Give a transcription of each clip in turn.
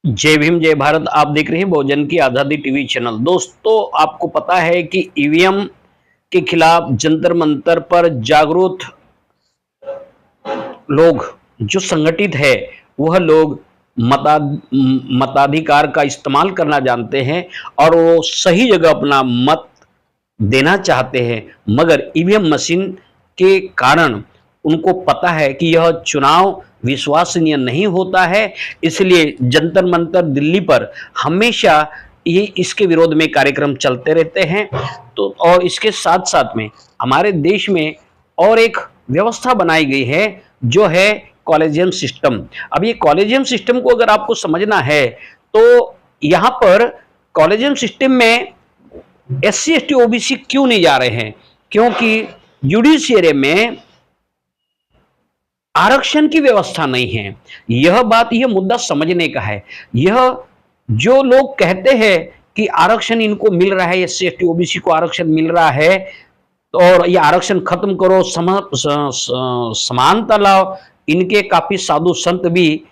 जय भीम जय भारत। आप देख रहे हैं बहुजन की आज़ादी टीवी चैनल। दोस्तों, आपको पता है कि ईवीएम के खिलाफ जंतर मंतर पर जागरूक लोग जो संगठित है वह लोग मता मताधिकार का इस्तेमाल करना जानते हैं और वो सही जगह अपना मत देना चाहते हैं। मगर ईवीएम मशीन के कारण उनको पता है कि यह चुनाव विश्वसनीय नहीं होता है, इसलिए जंतर मंतर दिल्ली पर हमेशा ये इसके विरोध में कार्यक्रम चलते रहते हैं। तो और इसके साथ साथ में हमारे देश में और एक व्यवस्था बनाई गई है जो है कॉलेजियम सिस्टम। अब ये कॉलेजियम सिस्टम को अगर आपको समझना है तो यहाँ पर कॉलेजियम सिस्टम में एससी एसटी ओबीसी क्यों नहीं जा रहे हैं? क्योंकि जुडिशियरी में आरक्षण की व्यवस्था नहीं है। यह मुद्दा समझने का है। यह जो लोग कहते हैं कि आरक्षण इनको मिल रहा है, एससी एसटी ओबीसी को आरक्षण मिल रहा है, तो और ये आरक्षण खत्म करो, समानता लाओ, इनके काफी साधु संत भी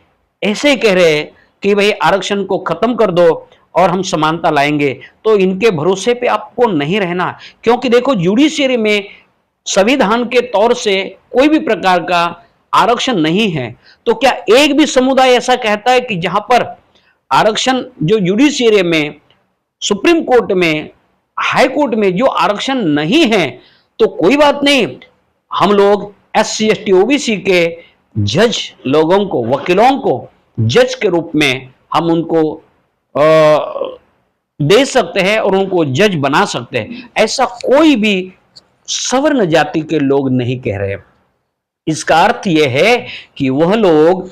ऐसे ही कह रहे हैं कि भाई आरक्षण को खत्म कर दो और हम समानता लाएंगे। तो इनके भरोसे पे आपको नहीं रहना, क्योंकि देखो जुडिशियरी में संविधान के तौर से कोई भी प्रकार का आरक्षण नहीं है। तो क्या एक भी समुदाय ऐसा कहता है कि जहां पर आरक्षण जो जुडिशियरी में, सुप्रीम कोर्ट में, हाई कोर्ट में जो आरक्षण नहीं है, तो कोई बात नहीं, हम लोग एससी एसटी ओबीसी के जज लोगों को, वकीलों को जज के रूप में हम उनको दे सकते हैं और उनको जज बना सकते हैं। ऐसा कोई भी सवर्ण जाति के लोग नहीं कह रहे। इसका अर्थ यह है कि वह लोग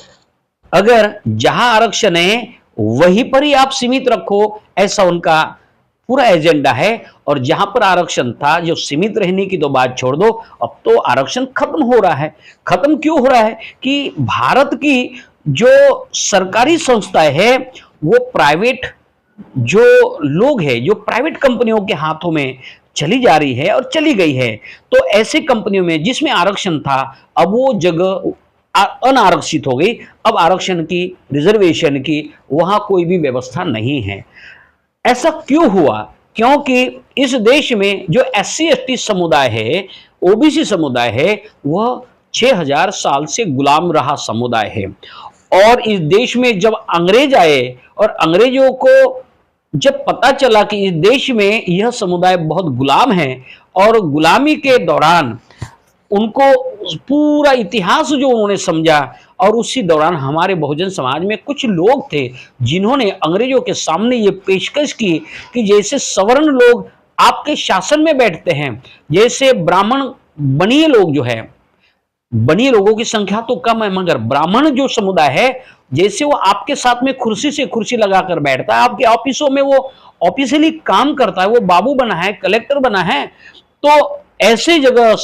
अगर जहां आरक्षण है वहीं पर ही आप सीमित रखो, ऐसा उनका पूरा एजेंडा है। और जहां पर आरक्षण था, जो सीमित रहने की तो बात छोड़ दो, अब तो आरक्षण खत्म हो रहा है। खत्म क्यों हो रहा है कि भारत की जो सरकारी संस्थाएं है वो प्राइवेट जो लोग हैं, जो प्राइवेट कंपनियों के हाथों में चली जा रही है और चली गई है। तो ऐसे कंपनियों में जिसमें आरक्षण था, अब वो जगह अनारक्षित हो गई। अब आरक्षण की, रिजर्वेशन की वहां कोई भी व्यवस्था नहीं है। ऐसा क्यों हुआ? क्योंकि इस देश में जो एससी एसटी समुदाय है, ओबीसी समुदाय है, वह 6000 साल से गुलाम रहा समुदाय है। और इस देश में जब अंग्रेज आए और अंग्रेजों को जब पता चला कि इस देश में यह समुदाय बहुत गुलाम है, और गुलामी के दौरान उनको पूरा इतिहास जो उन्होंने समझा, और उसी दौरान हमारे बहुजन समाज में कुछ लोग थे जिन्होंने अंग्रेजों के सामने ये पेशकश की कि जैसे सवर्ण लोग आपके शासन में बैठते हैं, जैसे ब्राह्मण बनिए लोग जो है, बनिए लोगों की संख्या तो कम है, मगर ब्राह्मण जो समुदाय है, जैसे वो आपके साथ में कुर्सी से कुर्सी लगाकर बैठता है, आपके ऑफिसों में वो ऑफिशियली काम करता है, वो बाबू बना है, कलेक्टर बना है, तो ऐसे जगह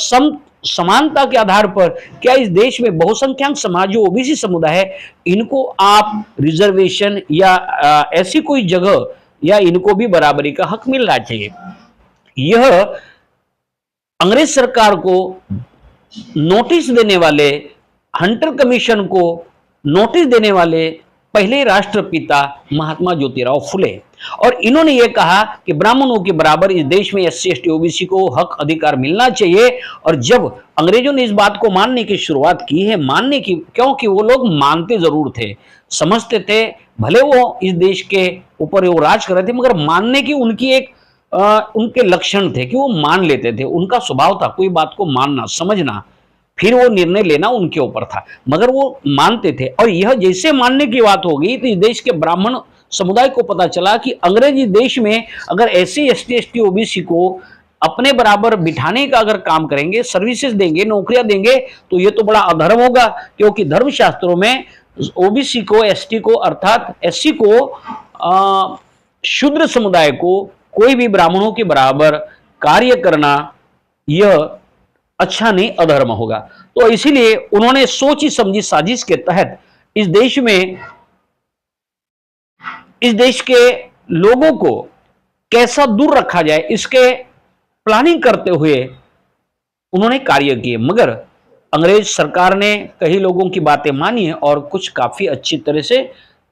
समानता के आधार पर क्या इस देश में बहुसंख्यक समाज जो ओबीसी समुदाय है, इनको आप रिजर्वेशन या ऐसी कोई जगह, या इनको भी बराबरी का हक मिलना चाहिए? यह अंग्रेज सरकार को नोटिस देने वाले, हंटर कमीशन को नोटिस देने वाले पहले राष्ट्रपिता महात्मा ज्योतिराव फुले, और इन्होंने ये कहा कि ब्राह्मणों के बराबर इस देश में एससी एसटी ओबीसी को हक अधिकार मिलना चाहिए। और जब अंग्रेजों ने इस बात को मानने की शुरुआत की है, मानने की, क्योंकि वो लोग मानते जरूर थे, समझते थे, भले वो इस देश के ऊपर वो राज कर रहे थे, मगर मानने की उनकी एक उनके लक्षण थे कि वो मान लेते थे, उनका स्वभाव था कोई बात को मानना, समझना, फिर वो निर्णय लेना उनके ऊपर था, मगर वो मानते थे। और यह जैसे मानने की बात हो गई तो इस देश के ब्राह्मण समुदाय को पता चला कि अंग्रेज इस देश में अगर एससी एसटी एसटी ओबीसी को अपने बराबर बिठाने का अगर काम करेंगे, सर्विसेज देंगे, नौकरियां देंगे, तो ये तो बड़ा अधर्म होगा। क्योंकि धर्मशास्त्रों में ओबीसी को, एसटी को, अर्थात एससी को, शूद्र समुदाय को कोई भी ब्राह्मणों के बराबर कार्य करना यह अच्छा नहीं, अधर्म होगा। तो इसीलिए उन्होंने सोची समझी साजिश के तहत इस देश के लोगों को कैसा दूर रखा जाए, इसके प्लानिंग करते हुए उन्होंने कार्य किए। मगर अंग्रेज सरकार ने कई लोगों की बातें मानी और कुछ काफी अच्छी तरह से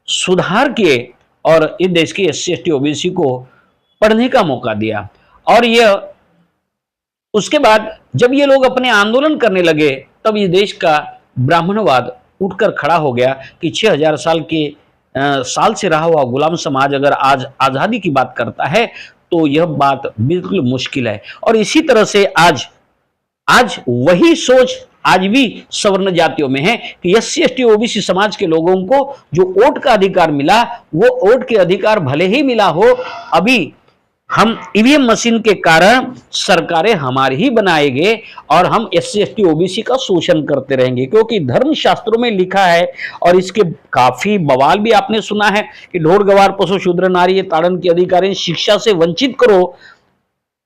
सुधार किए और इस देश के एससी एसटी ओबीसी को पढ़ने का मौका दिया। और यह उसके बाद जब ये लोग अपने आंदोलन करने लगे तब ये देश का ब्राह्मणवाद उठकर खड़ा हो गया कि 6000 साल से रहा हुआ गुलाम समाज अगर आज आजादी की बात करता है तो यह बात बिल्कुल मुश्किल है। और इसी तरह से आज आज वही सोच आज भी सवर्ण जातियों में है कि एससी एसटी ओबीसी समाज के लोगों को जो वोट का अधिकार मिला वो वोट के अधिकार भले ही मिला हो, अभी हम ईवीएम मशीन के कारण सरकारें हमारी ही बनाएंगे और हम एससी एसटी ओबीसी का शोषण करते रहेंगे, क्योंकि धर्म शास्त्रों में लिखा है। और इसके काफी बवाल भी आपने सुना है कि ढोर गवार पशु शूद्र नारी ताड़न के अधिकारी शिक्षा से वंचित करो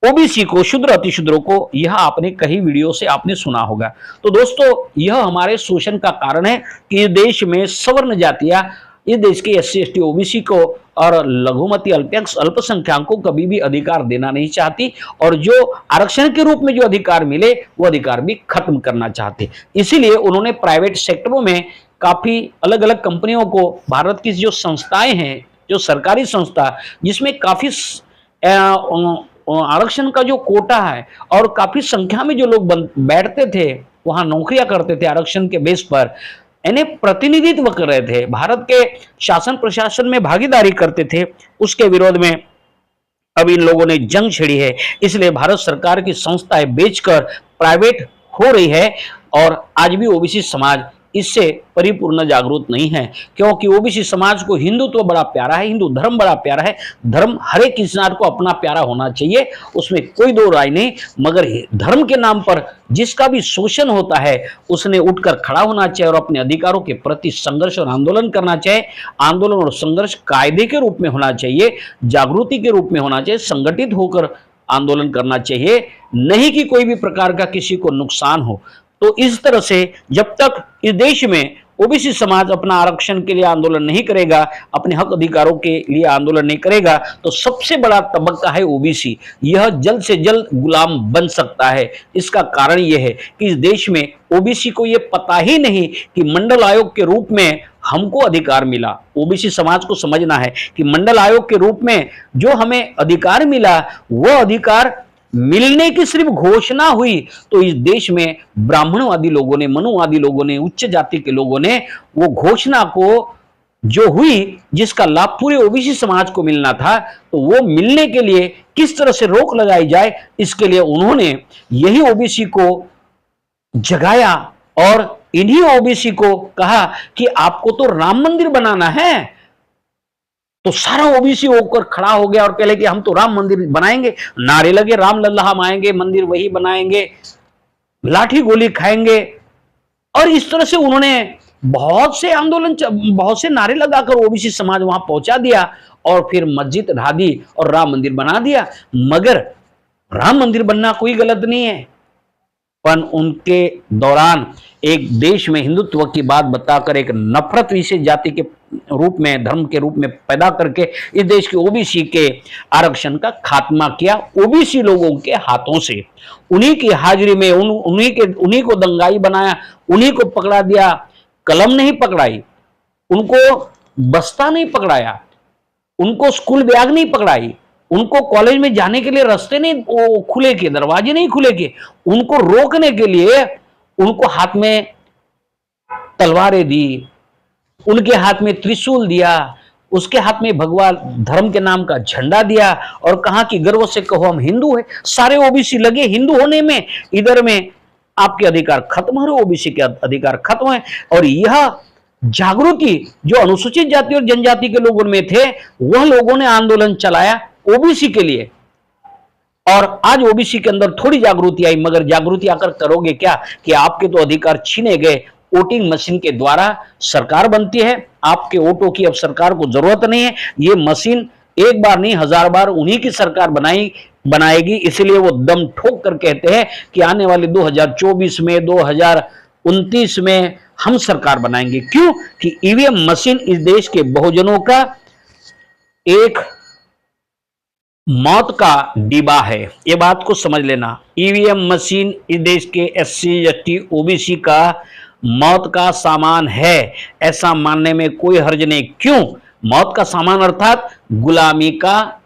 ओबीसी को, शुद्र अतिशूद्रों को। यह आपने कई वीडियो से आपने सुना होगा। तो दोस्तों यह हमारे शोषण का कारण है कि देश में सवर्ण जातियां इस देश के एससी एसटी ओबीसी को और लघुमती अल्पसंख्यकों को कभी भी अधिकार देना नहीं चाहती, और जो आरक्षण के रूप में जो अधिकार मिले वो अधिकार भी खत्म करना चाहते। इसीलिए उन्होंने प्राइवेट सेक्टरों में काफी अलग अलग कंपनियों को, भारत की जो संस्थाएं हैं, जो सरकारी संस्था जिसमें काफी आरक्षण का जो कोटा है और काफी संख्या में जो लोग बैठते थे वहां नौकरियां करते थे आरक्षण के बेस पर, इन्हें प्रतिनिधित्व कर रहे थे, भारत के शासन प्रशासन में भागीदारी करते थे, उसके विरोध में अब इन लोगों ने जंग छेड़ी है। इसलिए भारत सरकार की संस्थाएं बेचकर प्राइवेट हो रही है और आज भी ओबीसी समाज इससे परिपूर्ण जागरूक नहीं है, क्योंकि ओबीसी समाज को हिंदुत्व बड़ा प्यारा है, हिंदू धर्म बड़ा प्यारा है। धर्म हर एक इंसान को अपना प्यारा होना चाहिए, उसमें कोई दो राय नहीं, मगर धर्म के नाम पर जिसका भी शोषण होता है उसने उठकर खड़ा होना चाहिए और अपने अधिकारों के प्रति संघर्ष और आंदोलन करना चाहिए। आंदोलन और संघर्ष कायदे के रूप में होना चाहिए, जागृति के रूप में होना चाहिए, संगठित होकर आंदोलन करना चाहिए, नहीं कि कोई भी प्रकार का किसी को नुकसान हो। तो इस तरह से जब तक इस देश में ओबीसी समाज अपना आरक्षण के लिए आंदोलन नहीं करेगा, अपने हक अधिकारों के लिए आंदोलन नहीं करेगा, तो सबसे बड़ा तबका है ओबीसी, यह जल्द से जल्द गुलाम बन सकता है। इसका कारण यह है कि इस देश में ओबीसी को यह पता ही नहीं कि मंडल आयोग के रूप में हमको अधिकार मिला। ओबीसी समाज को समझना है कि मंडल आयोग के रूप में जो हमें अधिकार मिला, वह अधिकार मिलने की सिर्फ घोषणा हुई तो इस देश में ब्राह्मणवादी लोगों ने, मनुवादी लोगों ने, उच्च जाति के लोगों ने वो घोषणा को जो हुई जिसका लाभ पूरे ओबीसी समाज को मिलना था, तो वो मिलने के लिए किस तरह से रोक लगाई जाए, इसके लिए उन्होंने यही ओबीसी को जगाया और इन्हीं ओबीसी को कहा कि आपको तो राम मंदिर बनाना है। तो सारा ओबीसी होकर खड़ा हो गया और कह कि हम तो राम मंदिर बनाएंगे, नारे लगे, राम लल्ला हम आएंगे, मंदिर वही बनाएंगे, लाठी गोली खाएंगे। और इस तरह से उन्होंने बहुत से आंदोलन, बहुत से नारे लगाकर ओबीसी समाज वहां पहुंचा दिया और फिर मस्जिद ढा दी और राम मंदिर बना दिया। मगर राम मंदिर बनना कोई गलत नहीं है, पर उनके दौरान एक देश में हिंदुत्व की बात बताकर एक नफरत विशेष जाति के रूप में, धर्म के रूप में पैदा करके इस देश के ओबीसी के आरक्षण का खात्मा किया ओबीसी लोगों के हाथों से। उन्हीं की हाजिरी में उन्हीं को दंगाई बनाया, उन्हीं को पकड़ा दिया। कलम नहीं पकड़ाई, उनको बस्ता नहीं पकड़ाया, उनको स्कूल बैग नहीं पकड़ाई, उनको कॉलेज में जाने के लिए रास्ते नहीं खुले के, दरवाजे नहीं खुले के, उनको रोकने के लिए उनको हाथ में तलवारें दी, उनके हाथ में त्रिशूल दिया, उसके हाथ में भगवान धर्म के नाम का झंडा दिया और कहा कि गर्व से कहो हम हिंदू हैं। सारे ओबीसी लगे हिंदू होने में, इधर में आपके अधिकार खत्म हो, ओबीसी के अधिकार खत्म है। और यह जागृति जो अनुसूचित जाति और जनजाति के लोगों में थे, वह लोगों ने आंदोलन चलाया ओबीसी के लिए, और आज ओबीसी के अंदर थोड़ी जागृति आई। मगर जागृति आकर करोगे क्या कि आपके तो अधिकार छीने गए। वोटिंग मशीन के द्वारा सरकार बनती है, आपके वोटों की अब सरकार को जरूरत नहीं है। ये मशीन एक बार नहीं 1000 बार उन्हीं की सरकार बनाएगी। इसलिए वो दम ठोक कर कहते हैं कि आने वाले 2024 में, 2029 में हम सरकार बनाएंगे। क्यों? कि ईवीएम मशीन इस देश के बहुजनों का एक मौत का डिब्बा है, ये बात को समझ लेना। ईवीएम मशीन इस देश के एससी एसटी ओबीसी का मौत का सामान है, ऐसा मानने में कोई हर्ज नहीं। क्यों? मौत का सामान अर्थात गुलामी का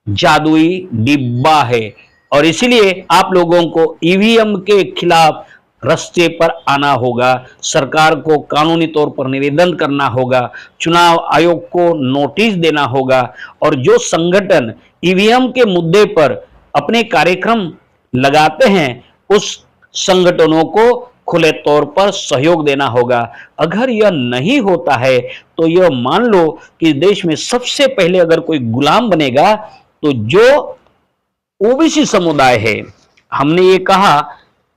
जादुई डिब्बा है, और इसलिए आप लोगों को ईवीएम के खिलाफ रास्ते पर आना होगा, सरकार को कानूनी तौर पर निवेदन करना होगा, चुनाव आयोग को नोटिस देना होगा, और जो संगठन ईवीएम के मुद्दे पर अपने कार्यक्रम लगाते हैं उस संगठनों को खुले तौर पर सहयोग देना होगा। अगर यह नहीं होता है तो यह मान लो कि देश में सबसे पहले अगर कोई गुलाम बनेगा तो जो ओबीसी समुदाय है, हमने ये कहा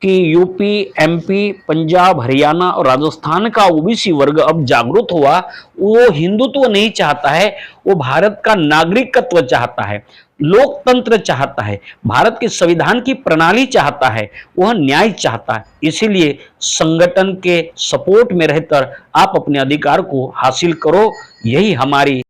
कि यूपी, एमपी, पंजाब, हरियाणा और राजस्थान का ओबीसी वर्ग अब जागरूक हुआ। वो हिंदुत्व नहीं चाहता है, वो भारत का नागरिकत्व चाहता है, लोकतंत्र चाहता है, भारत के संविधान की प्रणाली चाहता है, वह न्याय चाहता है। इसीलिए संगठन के सपोर्ट में रहकर आप अपने अधिकार को हासिल करो, यही हमारी